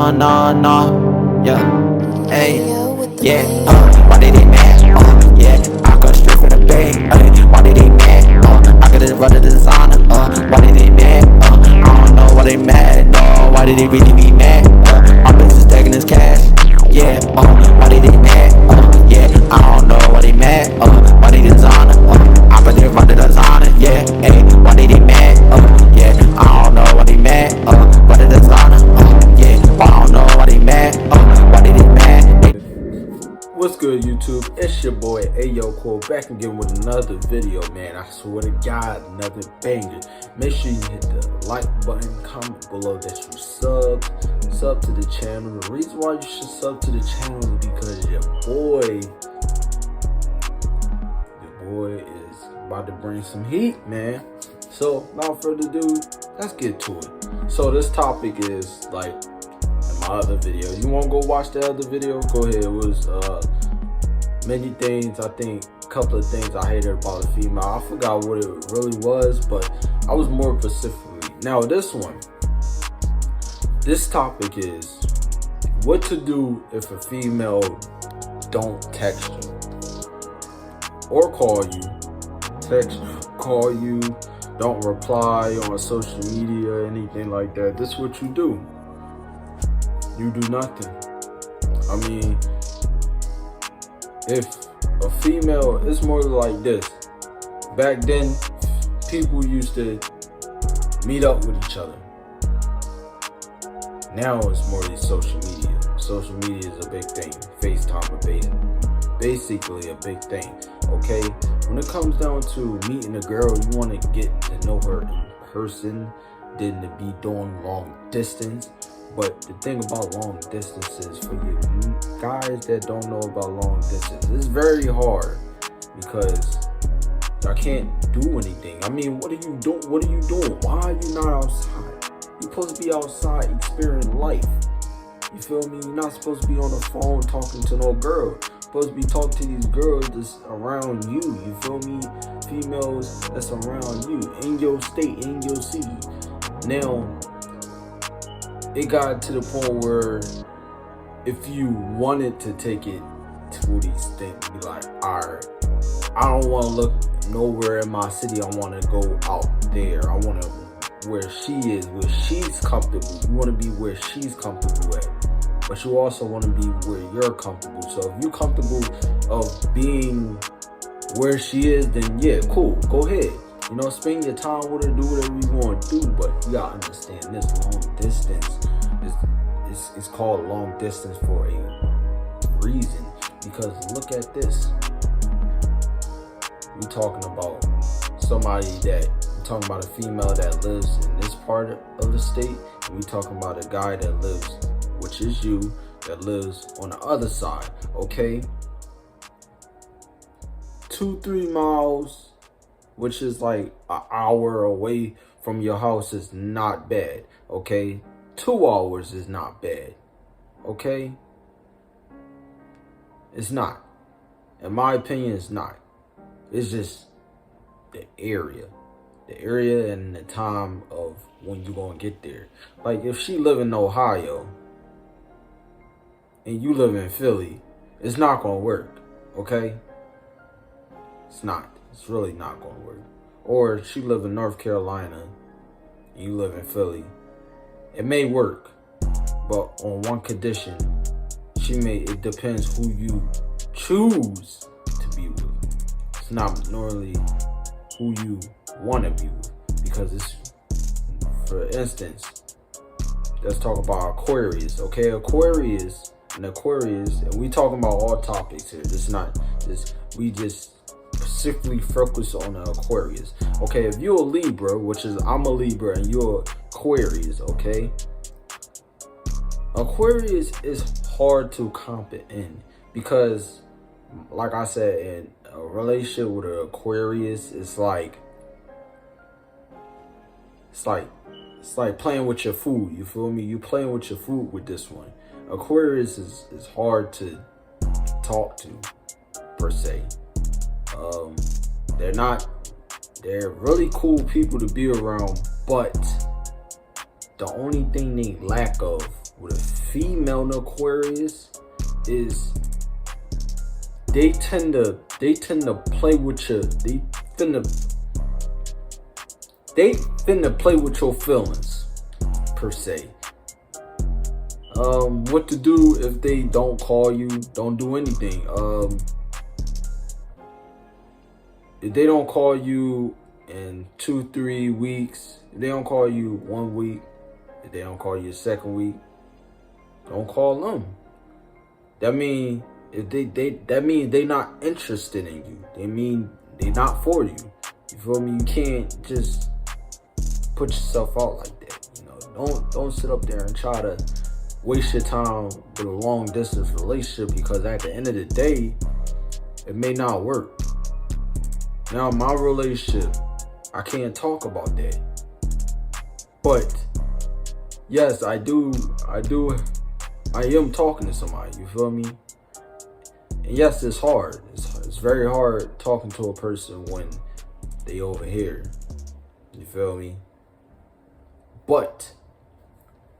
No, yeah, hey, yeah, why they mad? Yeah, I got straight from the bay, why they mad? I could've run the designer, why they mad? I don't know why they mad, no, why did they really be mad? My bitch is taking this cash, yeah, why they mad? Yeah, I don't know why they mad, why they designer, I bet they run the designer, yeah, hey, why they mad? Yeah, I don't know why they mad, why the designer, yeah, I don't know why they mad, why they mad? What's good, YouTube? It's your boy Ayo Cole back again with another video, man. I swear to God, another banger. Make sure you hit the like button, comment below that you sub to the channel. The reason why you should sub to the channel is because your boy is about to bring some heat, man. So without further ado, let's get to it. So this topic is like my other video. You want to go watch the other video? Go ahead. It was many things. I think a couple of things I hated about a female. I forgot what it really was, but I was more specifically. Now this topic is what to do if a female don't text you or call you. Call you, don't reply on social media, anything like that. This is what you do. You do nothing. I mean, if a female, it's more like this. Back then, people used to meet up with each other. Now it's more these social media. Social media is a big thing. FaceTime is basically a big thing. Okay? When it comes down to meeting a girl, you want to get to know her in person, than to be doing long distance. But the thing about long distances, for you guys that don't know about long distance, it's very hard because I can't do anything. I mean, what are you doing? What are you doing? Why are you not outside? You're supposed to be outside experiencing life. You feel me? You're not supposed to be on the phone talking to no girl. You're supposed to be talking to these girls that's around you. You feel me? Females that's around you, in your state, in your city. Now, it got to the point where if you wanted to take it to these things, be like, alright, I don't want to look nowhere in my city. I want to go out there. I want to where she is, where she's comfortable. You want to be where she's comfortable at, but you also want to be where you're comfortable. So if you're comfortable of being where she is, then yeah, cool, go ahead. You know, spend your time with her, do whatever you want to do, but you gotta understand this long distance is called long distance for a reason. Because look at this. We talking about a female that lives in this part of the state, and we talking about a guy that lives, which is you, that lives on the other side, okay? 2-3 miles, which is like an hour away from your house, is not bad, okay? 2 hours is not bad, okay? It's not. In my opinion, it's not. It's just the area. The area and the time of when you're going to get there. Like, if she live in Ohio and you live in Philly, it's not going to work, okay? It's not. It's really not going to work. Or she live in North Carolina and you live in Philly. It may work, but on one condition. It depends who you choose to be with. It's not normally who you want to be with. Because it's, for instance, let's talk about Aquarius, okay? Aquarius, and we talking about all topics here. We just specifically focus on the Aquarius. Okay, if you're a Libra, which is I'm a Libra and you're Aquarius, okay? Aquarius is hard to comprehend because, like I said, in a relationship with an Aquarius, it's like playing with your food. You feel me? You playing with your food with this one. Aquarius is hard to talk to, per se. They're really cool people to be around, but the only thing they lack of with a female Aquarius is they tend to play with your they finna play with your feelings per se. What to do if they don't call you, don't do anything. If they don't call you in 2-3 weeks, if they don't call you 1 week, if they don't call you a second week, don't call them. That mean that means they not interested in you. They mean they not for you. You feel me? You can't just put yourself out like that. You know, don't sit up there and try to waste your time with a long distance relationship, because at the end of the day, it may not work. Now, my relationship, I can't talk about that. But yes, I am talking to somebody, you feel me? And yes, it's hard. It's very hard talking to a person when they over here. You feel me? But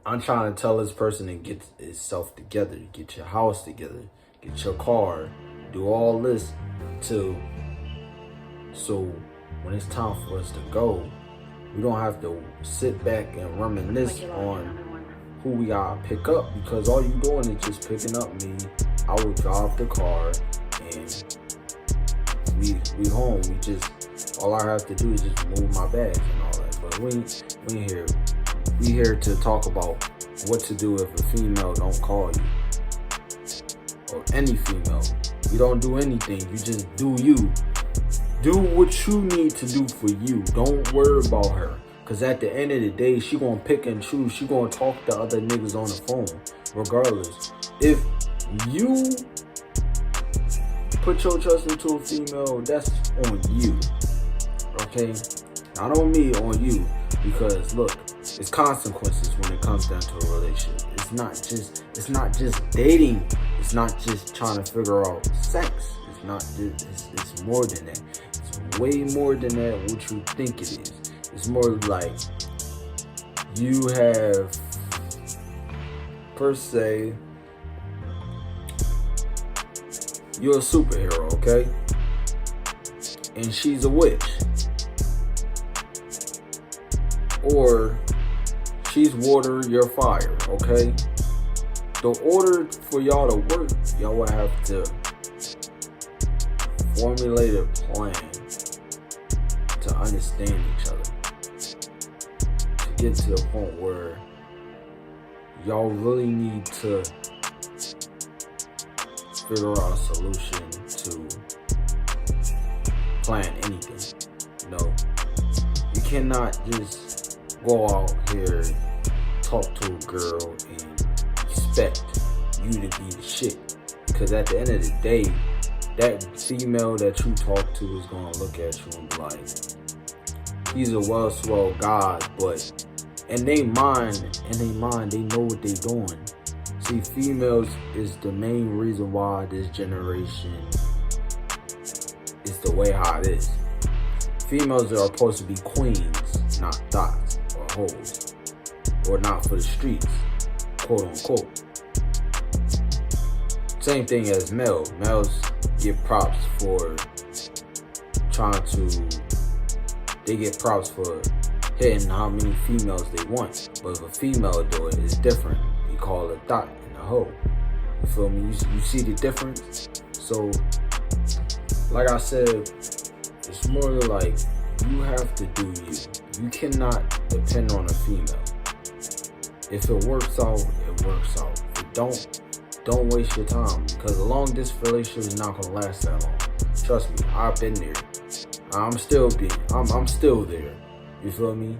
I'm trying to tell this person to get itself together, get your house together, get your car, do all this so when it's time for us to go, we don't have to sit back and reminisce on who we gotta pick up, because all you doing is just picking up me. I would drive the car and we home. All I have to do is just move my bags and all that. But we ain't here. We here to talk about what to do if a female don't call you, or any female. You don't do anything. You just do you. Do what you need to do for you. Don't worry about her. Because at the end of the day, she gonna pick and choose. She gonna talk to other niggas on the phone. Regardless. If you put your trust into a female, that's on you. Okay? Not on me, on you. Because look, it's consequences when it comes down to a relationship. It's not just dating. It's not just trying to figure out sex. It's not just, it's more than that. It's way more than that what you think it is. It's more like you have, per se, you're a superhero, okay? And she's a witch. Or she's water, you're fire, okay? The order for y'all to work, y'all will have to formulate a plan to understand each other, to get to the point where y'all really need to figure out a solution to plan anything. You know, you cannot just go out here, talk to a girl and expect you to be the shit, because at the end of the day, that female that you talk to is gonna look at you and be like, he's a well-swell guy, but in their mind, they know what they doing. See, females is the main reason why this generation is the way how it is. Females are supposed to be queens, not thoughts or hoes, or not for the streets, quote unquote. Same thing as males. Males get props for they get props for hitting how many females they want. But if a female do it, it's different. You call it a thought and a hoe. You feel me? You see the difference? So, like I said, it's more like you have to do you. You cannot depend on a female. If it works out, it works out. If it don't waste your time, because a long distance relationship is not gonna last that long. Trust me, I've been there. I'm still there. You feel me?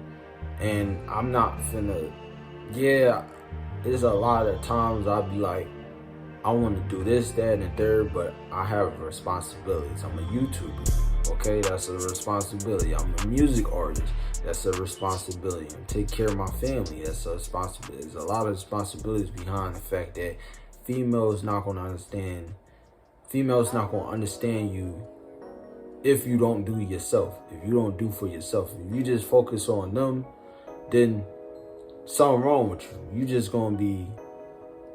And I'm not finna. Yeah, there's a lot of times I'll be like, I want to do this, that, and the third, but I have responsibilities. I'm a YouTuber, okay? That's a responsibility. I'm a music artist. That's a responsibility. I'm taking care of my family. That's a responsibility. There's a lot of responsibilities behind the fact that females not gonna understand you if you don't do yourself. If you don't do for yourself. If you just focus on them, then something wrong with you. You just gonna be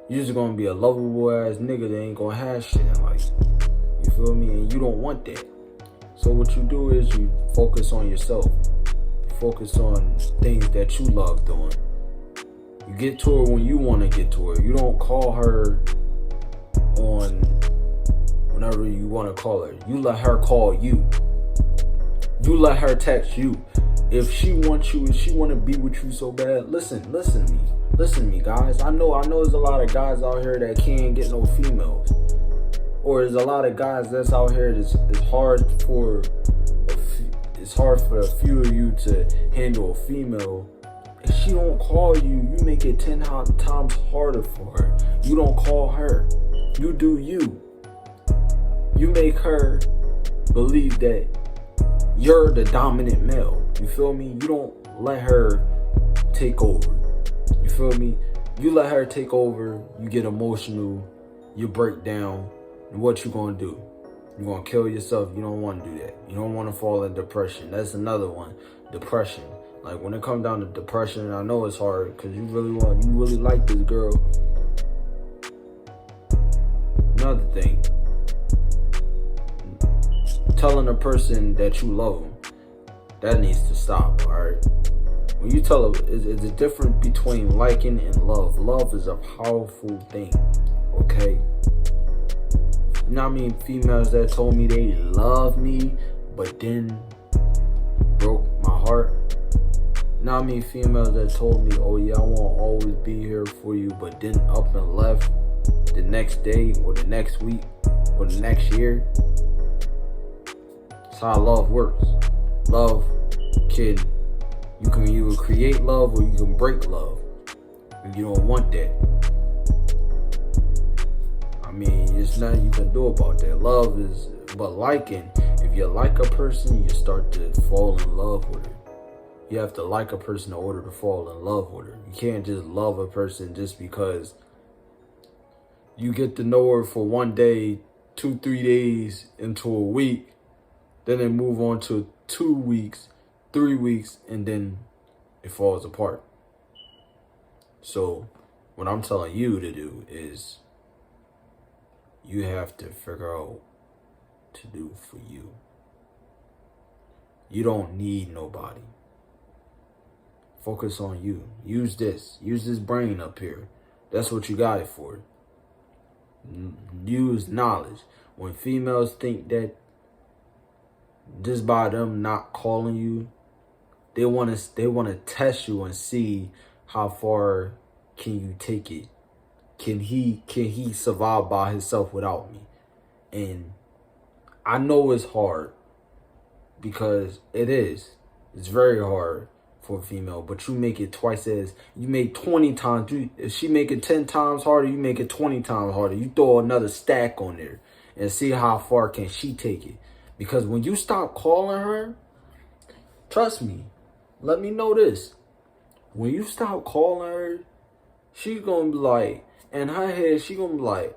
You're just gonna be a lovable ass nigga that ain't gonna have shit in life. You feel me? And you don't want that. So what you do is you focus on yourself. You focus on things that you love doing. You get to her when you want to get to her. You don't call her on whenever you want to call her. You let her call you. You let her text you. If she wants you, if she want to be with you so bad, listen to me, guys. I know there's a lot of guys out here that can't get no females. Or there's a lot of guys that's out here that's it's hard for a few of you to handle a female. If she don't call you, you make it 10 times harder for her. You don't call her. You do you. You make her believe that you're the dominant male. You feel me? You don't let her take over. You feel me? You let her take over, you get emotional, you break down, and what you gonna do? You're gonna kill yourself. You don't want to do that. You don't want to fall in depression. That's another one. Depression. Like when it comes down to depression, I know it's hard because you really like this girl. Another thing, telling a person that you love them, that needs to stop. All right. When you tell her, it's a difference between liking and love. Love is a powerful thing. Okay. You know what I mean? Females that told me they love me, but then broke my heart. You know what I mean? Females that told me, oh yeah, I won't always be here for you, but then up and left the next day or the next week or the next year. That's how love works. Love you can either create love or you can break love. And you don't want that. I mean, it's nothing you can do about that. Love is, but liking, if you like a person, you start to fall in love with her. You have to like a person in order to fall in love with her. You can't just love a person just because you get to know her for one day, 2-3 days into a week, then they move on to 2 weeks, 3 weeks, and then it falls apart. So what I'm telling you to do is you have to figure out what to do for you. You don't need nobody. Focus on you. Use this brain up here. That's what you got it for. Use knowledge. When females think that just by them not calling you, they want to test you and see how far can you take it. Can he survive by himself without me? And I know it's hard because it is. It's very hard for a female, but you make it twice as, you make 20 times. If she make it 10 times harder, you make it 20 times harder. You throw another stack on there and see how far can she take it. Because when you stop calling her, trust me, let me know this. When you stop calling her, she's going to be like, in her head, she going to be like,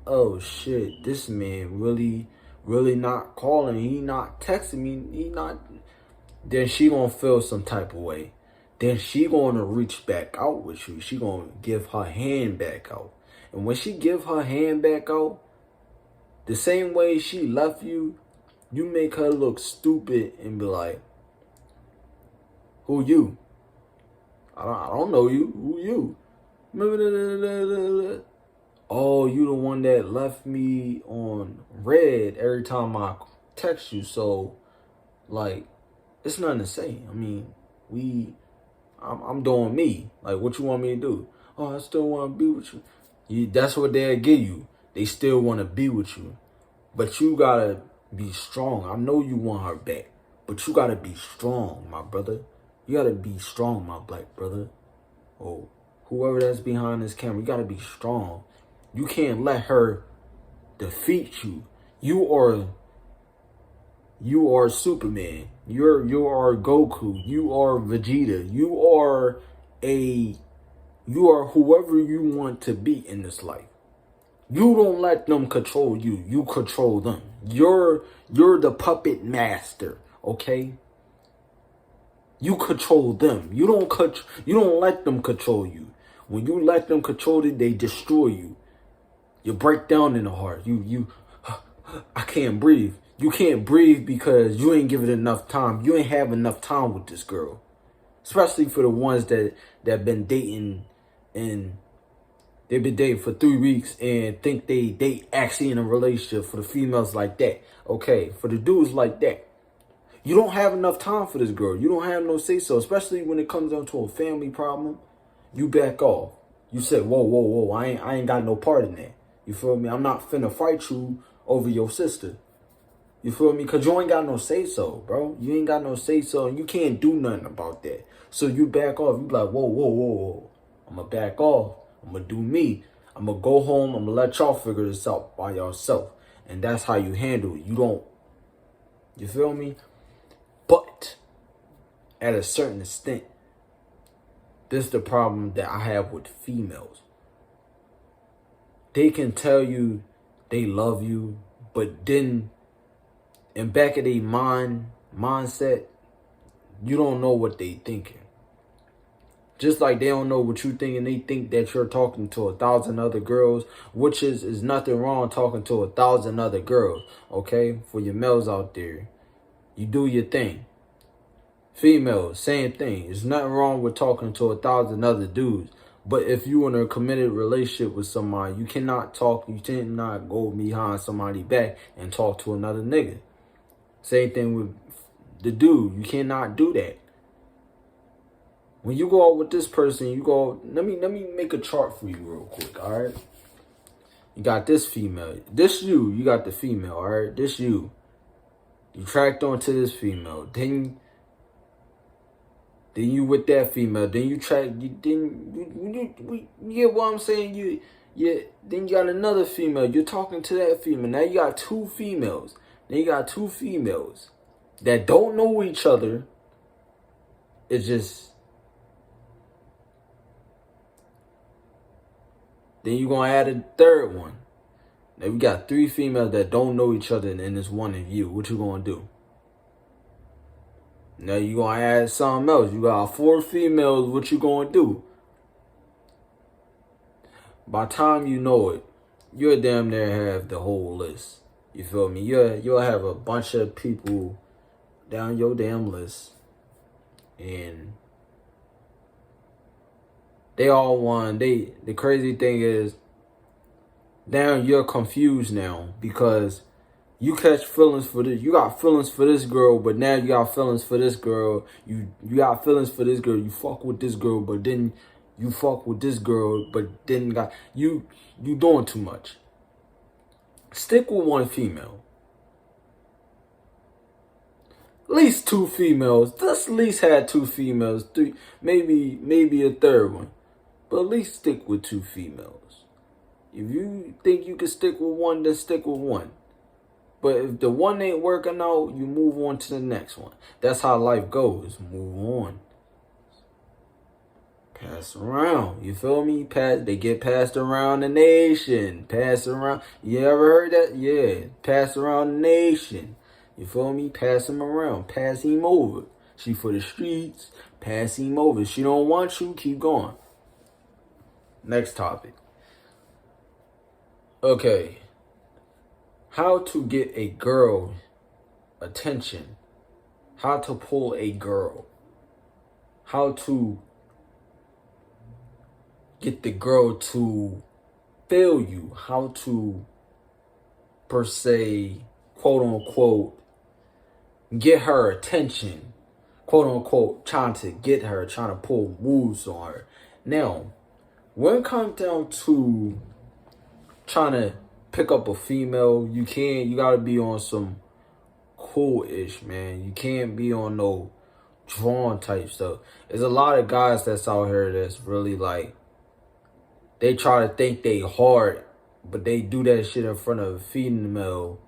oh shit, this man really not calling. He not texting me. He not. Then she going to feel some type of way. Then she going to reach back out with you. She going to give her hand back out. And when she give her hand back out, the same way she left you, you make her look stupid and be like, who you? I don't know you. Who you? Oh, you the one that left me on red every time I text you. So, like, it's nothing to say. I mean, I'm doing me. Like, what you want me to do? Oh, I still want to be with you. That's what they'll give you. They still want to be with you. But you got to be strong. I know you want her back. But you got to be strong, my brother. You got to be strong, my black brother. Oh, whoever that's behind this camera, you got to be strong. You can't let her defeat you. You are Superman. You are Goku. You are Vegeta. You are whoever you want to be in this life. You don't let them control you. You control them. You're the puppet master, okay? You control them. You don't let them control you. When you let them control it, they destroy you. You break down in the heart. I can't breathe. You can't breathe because you ain't give it enough time. You ain't have enough time with this girl. Especially for the ones that been dating and they've been dating for 3 weeks and think they actually in a relationship. For the females like that. Okay, for the dudes like that. You don't have enough time for this girl. You don't have no say so. Especially when it comes down to a family problem. You back off. You say, whoa. I ain't got no part in that. You feel me? I'm not finna fight you over your sister. You feel me? Because you ain't got no say so, bro. You ain't got no say so and you can't do nothing about that. So you back off. You be like, whoa. I'm going to back off. I'm going to do me. I'm going to go home. I'm going to let y'all figure this out by yourself. And that's how you handle it. You don't. You feel me? But at a certain extent, this is the problem that I have with females. They can tell you they love you, but then in back of their mindset, you don't know what they thinking. Just like they don't know what you think, and they think that you're talking to 1,000 other girls, which is nothing wrong talking to 1,000 other girls, okay? For your males out there, you do your thing. Females, same thing. There's nothing wrong with talking to 1,000 other dudes. But if you're in a committed relationship with somebody, you cannot go behind somebody back and talk to another nigga. Same thing with the dude. You cannot do that. When you go out with this person, you go, let me make a chart for you real quick, all right? You got this female. This you got the female, all right? This you. You tracked on to this female. Then you with that female. Then you get what I'm saying? Then you got another female. You're talking to that female. Now you got 2 females. Then you got 2 females that don't know each other. It's just. Then you're going to add a third one. Now we got 3 females that don't know each other and there's one of you. What you going to do? Now you going to add something else. You got 4 females. What you going to do? By the time you know it, you'll damn near have the whole list. You feel me? You'll have a bunch of people down your damn list. And they all won. The crazy thing is, now you're confused now because you catch feelings for this. You got feelings for this girl, but now you got feelings for this girl. You got feelings for this girl. You fuck with this girl, but then you fuck with this girl, but then you doing too much. Stick with one female. At least 2 females. Just at least had 2 females. 3, maybe a third one. But at least stick with 2 females. If you think you can stick with one, then stick with one. But if the one ain't working out, you move on to the next one. That's how life goes. Move on. Pass around. You feel me? They get passed around the nation. Pass around. You ever heard that? Yeah. Pass around the nation. You feel me? Pass him around. Pass him over. She for the streets. Pass him over. She don't want you. Keep going. Next topic. Okay. How to get a girl attention. How to pull a girl. How to get the girl to feel you. How to, per se, quote unquote, get her attention. Quote unquote, trying to get her, trying to pull moves on her. Now, when it comes down to trying to pick up a female, you gotta be on some cool-ish, man. You can't be on no drawn type stuff. There's a lot of guys that's out here that's really like, they try to think they hard, but they do that shit in front of a female.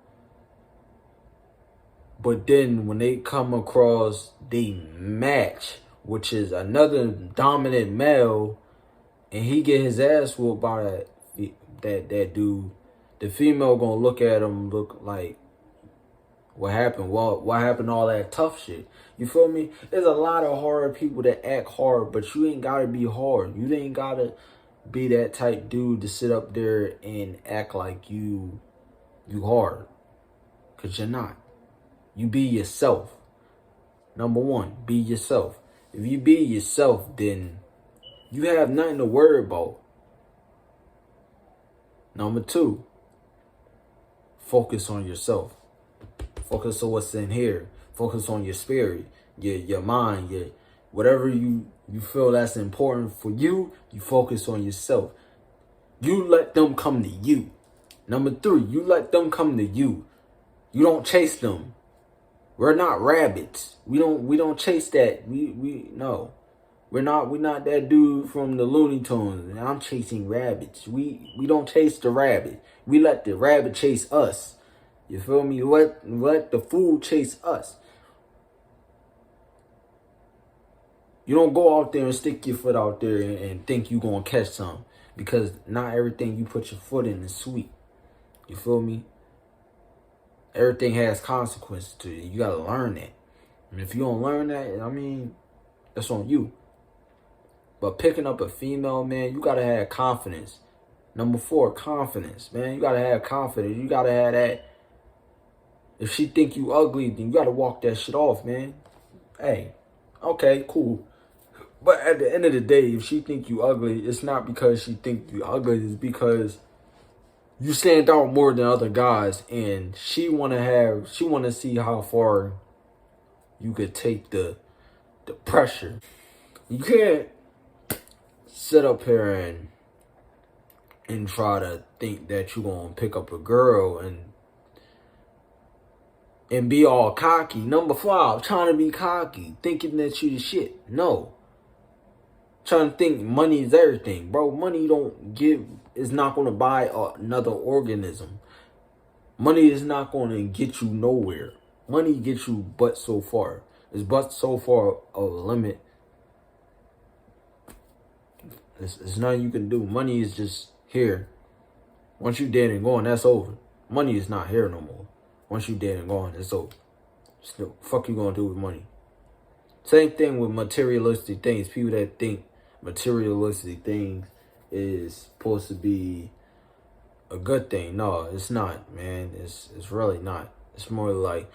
But then when they come across the match, which is another dominant male, and he get his ass whooped by that dude, the female gonna look at him, look like, what happened? Well, what happened to all that tough shit? You feel me? There's a lot of hard people that act hard, but you ain't gotta be hard. You ain't gotta be that type dude to sit up there and act like you hard. Because you're not. You be yourself. Number one, be yourself. If you be yourself, then you have nothing to worry about. Number two, focus on yourself. Focus on what's in here. Focus on your spirit, your mind, your whatever you feel that's important for you. You focus on yourself. You let them come to you. Number three, you let them come to you. You don't chase them. We're not rabbits. We don't chase that. We no. We're not that dude from the Looney Tunes. I'm chasing rabbits. We don't chase the rabbit. We let the rabbit chase us. You feel me? Let the food chase us. You don't go out there and stick your foot out there and think you're going to catch some. Because not everything you put your foot in is sweet. You feel me? Everything has consequences to it. You got to learn that. And if you don't learn that, I mean, that's on you. But picking up a female, man, you got to have confidence. Number 4, confidence, man. You got to have confidence. You got to have that. If she think you ugly, then you got to walk that shit off, man. Hey, okay, cool. But at the end of the day, if she think you ugly, it's not because she think you ugly. It's because you stand out more than other guys, and she wanna see how far you could take the pressure. You can't sit up here and try to think that you gonna pick up a girl and be all cocky. Number 5, trying to be cocky, thinking that you the shit. No. Trying to think money is everything. Bro, money is not going to buy another organism. Money is not going to get you nowhere. Money gets you but so far. It's but so far of a limit. It's nothing you can do. Money is just here. Once you dead and gone, that's over. Money is not here no more. Once you dead and gone, it's over. Still, fuck you gonna do with money? Same thing with materialistic things. People that think materialistic things is supposed to be a good thing. No, it's not, man. It's really not. It's more like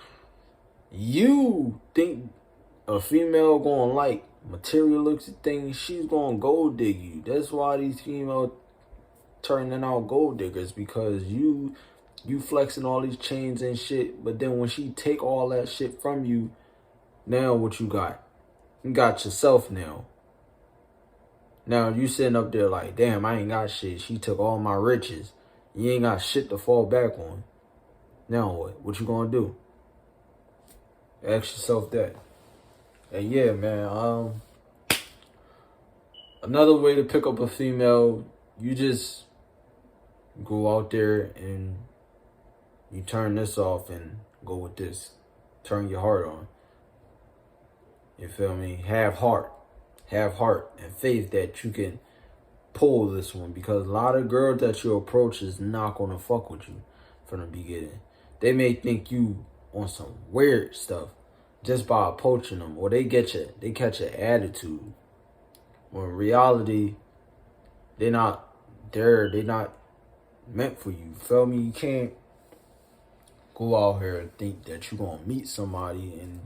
you think a female gonna like materialistic things, she's gonna gold dig you. That's why these females turning out gold diggers, because you flexing all these chains and shit, but then when she take all that shit from you, now what you got? You got yourself now. Now you sitting up there like, damn, I ain't got shit. She took all my riches. You ain't got shit to fall back on. Now what? What you gonna do? Ask yourself that. And yeah, man, another way to pick up a female, you just go out there and you turn this off and go with this. Turn your heart on. You feel me? Have heart and faith that you can pull this one, because a lot of girls that you approach is not gonna fuck with you from the beginning. They may think you on some weird stuff just by approaching them, or they catch your attitude. When in reality, they're not meant for you. Feel me? You can't go out here and think that you're gonna meet somebody and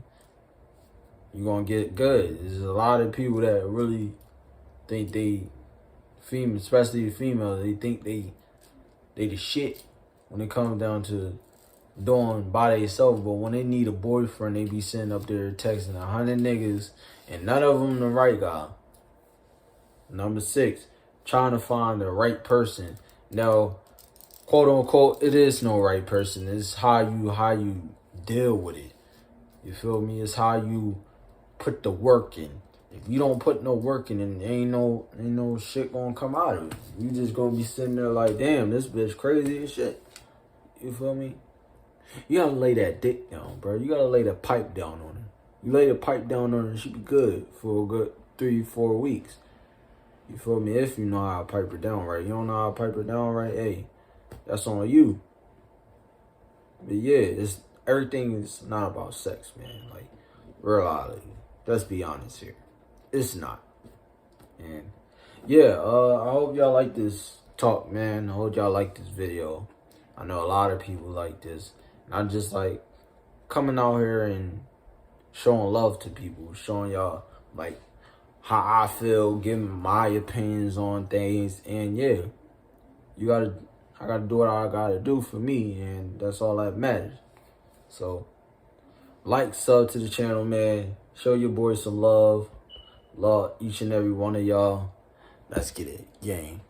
you're gonna get good. There's a lot of people that really think especially the females, they think they the shit when it comes down to doing by themselves. But when they need a boyfriend, they be sitting up there texting 100 niggas and none of them the right guy. Number 6, trying to find the right person. Now, quote unquote, it is no right person. It's how you deal with it. You feel me? It's how you put the work in. If you don't put no work in, then ain't no shit gonna come out of it. You just gonna be sitting there like, damn, this bitch crazy as shit. You feel me? You gotta lay that dick down, bro. You gotta lay the pipe down on her. You lay the pipe down on her, she be good for a good 3-4 weeks. You feel me? If you know how to pipe her down right. You don't know how to pipe her down right, hey, that's on you. But yeah, everything is not about sex, man. Like, reality. Let's be honest here. It's not. And yeah, I hope y'all like this talk, man. I hope y'all like this video. I know a lot of people like this. And I just like coming out here and showing love to people, showing y'all like how I feel, giving my opinions on things, and yeah, I gotta do what I gotta do for me, and that's all that matters. So, like, sub to the channel, man. Show your boys some love. Love each and every one of y'all. Let's get it, gang.